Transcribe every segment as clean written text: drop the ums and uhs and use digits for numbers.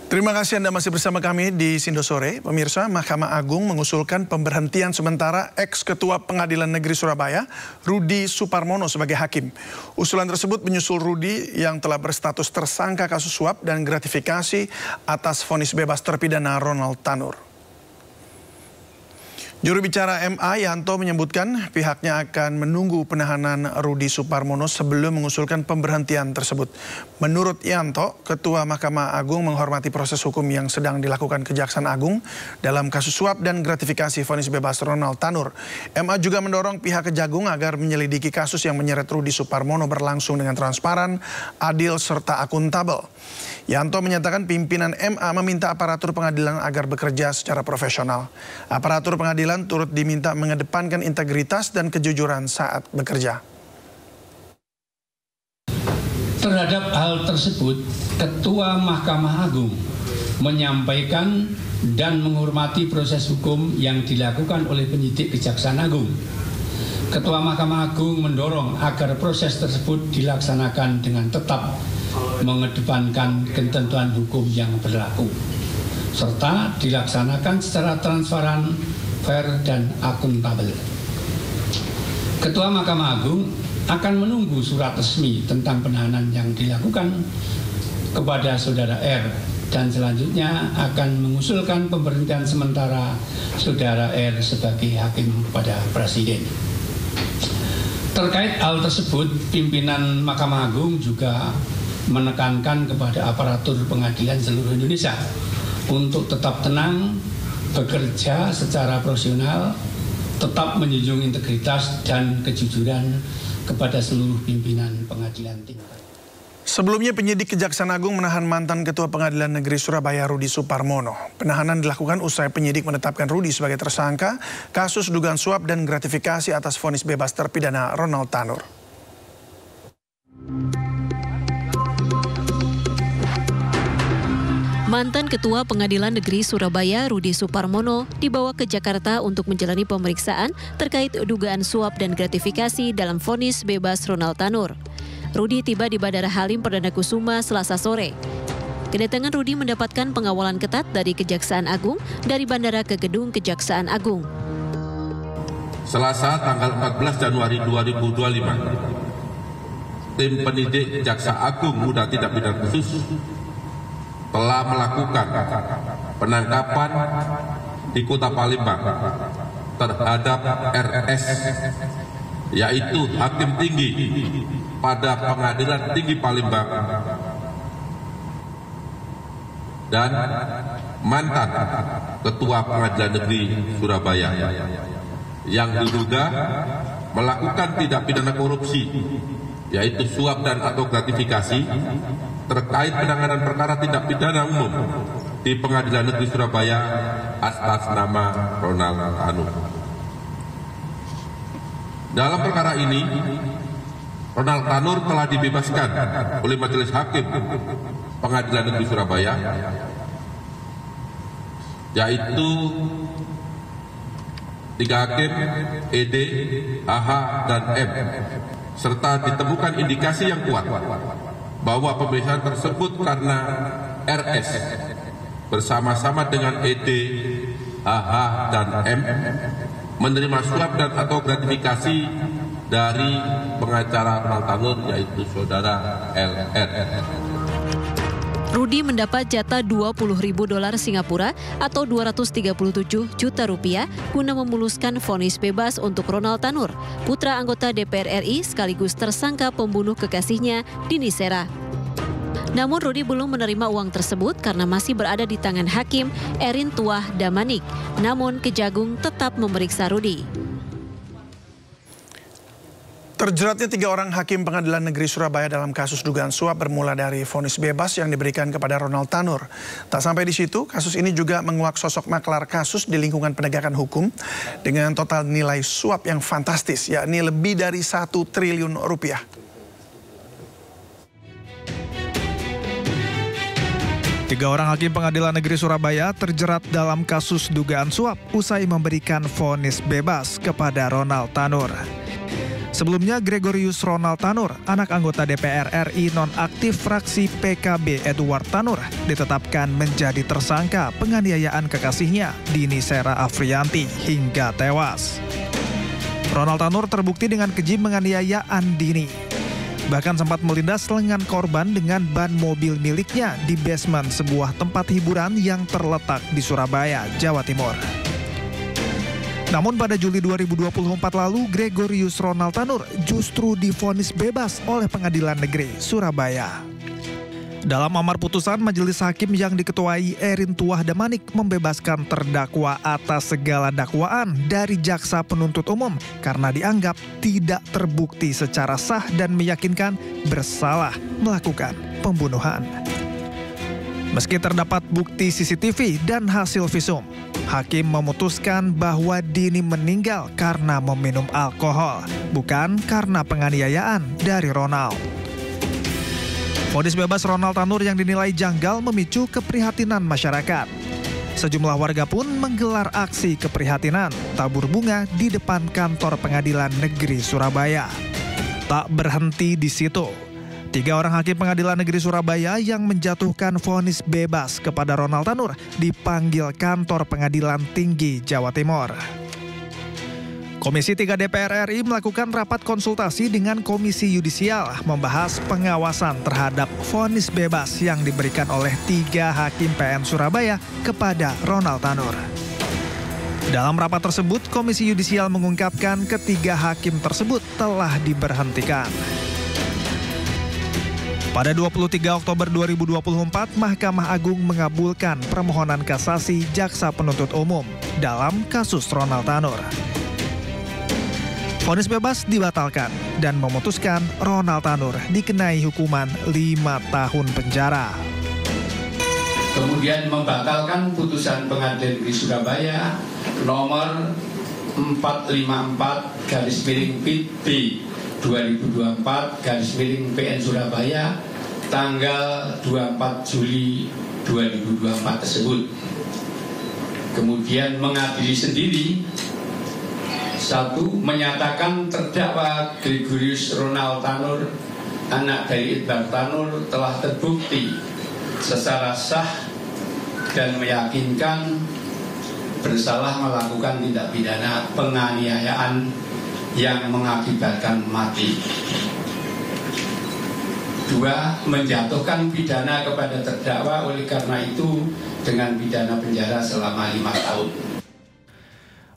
Terima kasih Anda masih bersama kami di Sindo Sore. Pemirsa, Mahkamah Agung mengusulkan pemberhentian sementara ex-Ketua Pengadilan Negeri Surabaya, Rudi Suparmono sebagai hakim. Usulan tersebut menyusul Rudi yang telah berstatus tersangka kasus suap dan gratifikasi atas vonis bebas terpidana Ronald Tanur. Juru bicara MA Yanto menyebutkan pihaknya akan menunggu penahanan Rudi Suparmono sebelum mengusulkan pemberhentian tersebut. Menurut Yanto, Ketua Mahkamah Agung menghormati proses hukum yang sedang dilakukan Kejaksaan Agung dalam kasus suap dan gratifikasi vonis bebas Ronald Tanur. MA juga mendorong pihak Kejagung agar menyelidiki kasus yang menyeret Rudi Suparmono berlangsung dengan transparan, adil, serta akuntabel. Yanto menyatakan pimpinan MA meminta aparatur pengadilan agar bekerja secara profesional. Aparatur pengadilan turut diminta mengedepankan integritas dan kejujuran saat bekerja. Terhadap hal tersebut, Ketua Mahkamah Agung menyampaikan dan menghormati proses hukum yang dilakukan oleh penyidik Kejaksaan Agung. Ketua Mahkamah Agung mendorong agar proses tersebut dilaksanakan dengan tetap mengedepankan ketentuan hukum yang berlaku, serta dilaksanakan secara transparan, fair, dan akuntabel. Ketua Mahkamah Agung akan menunggu surat resmi tentang penahanan yang dilakukan kepada Saudara R dan selanjutnya akan mengusulkan pemberhentian sementara Saudara R sebagai hakim kepada Presiden. Terkait hal tersebut, pimpinan Mahkamah Agung juga menekankan kepada aparatur pengadilan seluruh Indonesia untuk tetap tenang, bekerja secara profesional, tetap menjunjung integritas dan kejujuran kepada seluruh pimpinan pengadilan tingkat. Sebelumnya penyidik Kejaksaan Agung menahan mantan Ketua Pengadilan Negeri Surabaya Rudi Suparmono. Penahanan dilakukan usai penyidik menetapkan Rudi sebagai tersangka kasus dugaan suap dan gratifikasi atas vonis bebas terpidana Ronald Tanur. Mantan Ketua Pengadilan Negeri Surabaya Rudi Suparmono dibawa ke Jakarta untuk menjalani pemeriksaan terkait dugaan suap dan gratifikasi dalam vonis bebas Ronald Tanur. Rudi tiba di Bandara Halim Perdana Kusuma Selasa sore. Kedatangan Rudi mendapatkan pengawalan ketat dari Kejaksaan Agung dari bandara ke gedung Kejaksaan Agung. Selasa tanggal 14 Januari 2025, tim penyidik Jaksa Agung Muda Tindak Pidana Khusus telah melakukan penangkapan di Kota Palembang terhadap RS, yaitu Hakim Tinggi pada Pengadilan Tinggi Palembang dan mantan Ketua Pengadilan Negeri Surabaya yang diduga melakukan tindak pidana korupsi, yaitu suap dan atau gratifikasi terkait penanganan perkara tindak pidana umum di Pengadilan Negeri Surabaya atas nama Ronald Tanur. Dalam perkara ini, Ronald Tanur telah dibebaskan oleh Majelis Hakim Pengadilan Negeri Surabaya, yaitu 3 hakim ED, AH, dan M, serta ditemukan indikasi yang kuat bahwa pemeriksaan tersebut karena RS bersama-sama dengan ED, AH, dan M menerima suap dan atau gratifikasi dari pengacara Ronald Tanur, yaitu Saudara LR. Rudi mendapat jatah $20.000 Singapura atau 237 juta rupiah guna memuluskan vonis bebas untuk Ronald Tanur, putra anggota DPR RI sekaligus tersangka pembunuh kekasihnya Dini Sera. Namun Rudi belum menerima uang tersebut karena masih berada di tangan Hakim Erin Tuah Damanik. Namun Kejagung tetap memeriksa Rudi. Terjeratnya 3 orang hakim Pengadilan Negeri Surabaya dalam kasus dugaan suap bermula dari vonis bebas yang diberikan kepada Ronald Tanur. Tak sampai di situ, kasus ini juga menguak sosok maklar kasus di lingkungan penegakan hukum dengan total nilai suap yang fantastis, yakni lebih dari 1 triliun rupiah. Tiga orang hakim Pengadilan Negeri Surabaya terjerat dalam kasus dugaan suap usai memberikan vonis bebas kepada Ronald Tanur. Sebelumnya, Gregorius Ronald Tanur, anak anggota DPR RI nonaktif fraksi PKB Edward Tanur, ditetapkan menjadi tersangka penganiayaan kekasihnya, Dini Sera Afrianti, hingga tewas. Ronald Tanur terbukti dengan keji menganiaya Dini. Bahkan sempat melindas lengan korban dengan ban mobil miliknya di basement sebuah tempat hiburan yang terletak di Surabaya, Jawa Timur. Namun pada Juli 2024 lalu, Gregorius Ronald Tanur justru divonis bebas oleh Pengadilan Negeri Surabaya. Dalam amar putusan, majelis hakim yang diketuai Erin Tuah Damanik membebaskan terdakwa atas segala dakwaan dari jaksa penuntut umum karena dianggap tidak terbukti secara sah dan meyakinkan bersalah melakukan pembunuhan. Meski terdapat bukti CCTV dan hasil visum, hakim memutuskan bahwa Dini meninggal karena meminum alkohol, bukan karena penganiayaan dari Ronald. Vonis bebas Ronald Tanur yang dinilai janggal memicu keprihatinan masyarakat. Sejumlah warga pun menggelar aksi keprihatinan, tabur bunga di depan kantor Pengadilan Negeri Surabaya. Tak berhenti di situ. 3 orang hakim Pengadilan Negeri Surabaya yang menjatuhkan vonis bebas kepada Ronald Tanur dipanggil kantor Pengadilan Tinggi Jawa Timur. Komisi 3 DPR RI melakukan rapat konsultasi dengan Komisi Yudisial membahas pengawasan terhadap vonis bebas yang diberikan oleh 3 hakim PN Surabaya kepada Ronald Tanur. Dalam rapat tersebut, Komisi Yudisial mengungkapkan ketiga hakim tersebut telah diberhentikan. Pada 23 Oktober 2024, Mahkamah Agung mengabulkan permohonan kasasi jaksa penuntut umum dalam kasus Ronald Tanur. Vonis bebas dibatalkan dan memutuskan Ronald Tanur dikenai hukuman 5 tahun penjara. Kemudian membatalkan putusan Pengadilan Negeri Surabaya nomor 454/PB 2024/PN Surabaya tanggal 24 Juli 2024 tersebut. Kemudian mengadili sendiri. 1. Menyatakan terdakwa Gregorius Ronald Tanur, anak dari Edward Tanur, telah terbukti secara sah dan meyakinkan bersalah melakukan tindak pidana penganiayaan yang mengakibatkan mati. 2. Menjatuhkan pidana kepada terdakwa oleh karena itu dengan pidana penjara selama 5 tahun.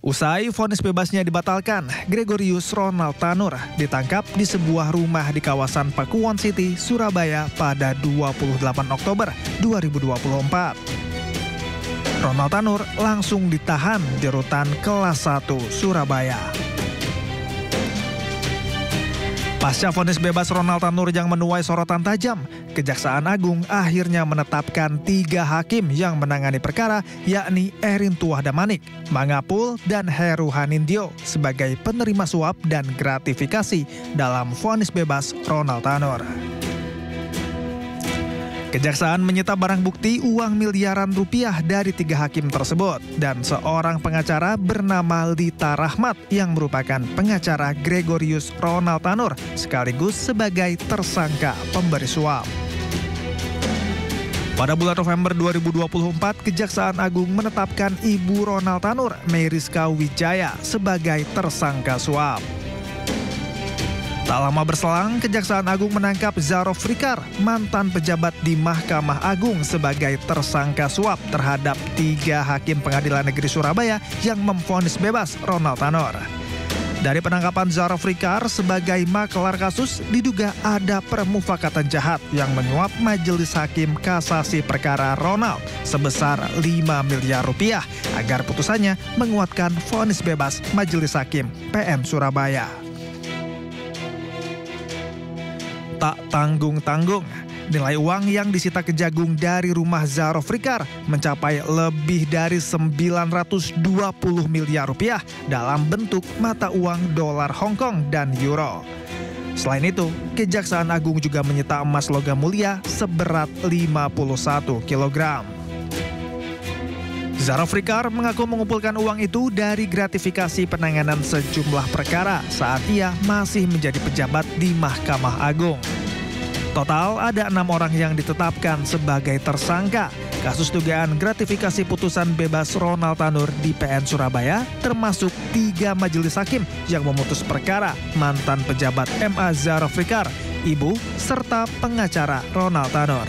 Usai vonis bebasnya dibatalkan, Gregorius Ronald Tanur ditangkap di sebuah rumah di kawasan Pakuwon City, Surabaya pada 28 Oktober 2024. Ronald Tanur langsung ditahan di rutan kelas 1 Surabaya. Pasca vonis bebas Ronald Tanur yang menuai sorotan tajam, Kejaksaan Agung akhirnya menetapkan 3 hakim yang menangani perkara, yakni Erin Tuah Damanik, Mangapul, dan Heru Hanindyo sebagai penerima suap dan gratifikasi dalam vonis bebas Ronald Tanur. Kejaksaan menyita barang bukti uang miliaran rupiah dari 3 hakim tersebut dan seorang pengacara bernama Lita Rahmat yang merupakan pengacara Gregorius Ronald Tanur sekaligus sebagai tersangka pemberi suap. Pada bulan November 2024, Kejaksaan Agung menetapkan Ibu Ronald Tanur, Meriska Wijaya, sebagai tersangka suap. Tak lama berselang, Kejaksaan Agung menangkap Zarof Rikar, mantan pejabat di Mahkamah Agung, sebagai tersangka suap terhadap 3 hakim Pengadilan Negeri Surabaya yang memvonis bebas Ronald Tanur. Dari penangkapan Zarof Rikar sebagai makelar kasus, diduga ada permufakatan jahat yang menyuap Majelis Hakim Kasasi perkara Ronald sebesar 5 miliar rupiah agar putusannya menguatkan vonis bebas Majelis Hakim PN Surabaya. Tak tanggung-tanggung, nilai uang yang disita Kejagung dari rumah Zarof Rikar mencapai lebih dari 920 miliar rupiah dalam bentuk mata uang dolar Hongkong dan euro. Selain itu, Kejaksaan Agung juga menyita emas logam mulia seberat 51 kg. Zarafrikar mengaku mengumpulkan uang itu dari gratifikasi penanganan sejumlah perkara saat ia masih menjadi pejabat di Mahkamah Agung. Total ada 6 orang yang ditetapkan sebagai tersangka kasus dugaan gratifikasi putusan bebas Ronald Tanur di PN Surabaya, termasuk 3 majelis hakim yang memutus perkara mantan pejabat MA Zarafrikar, ibu, serta pengacara Ronald Tanur.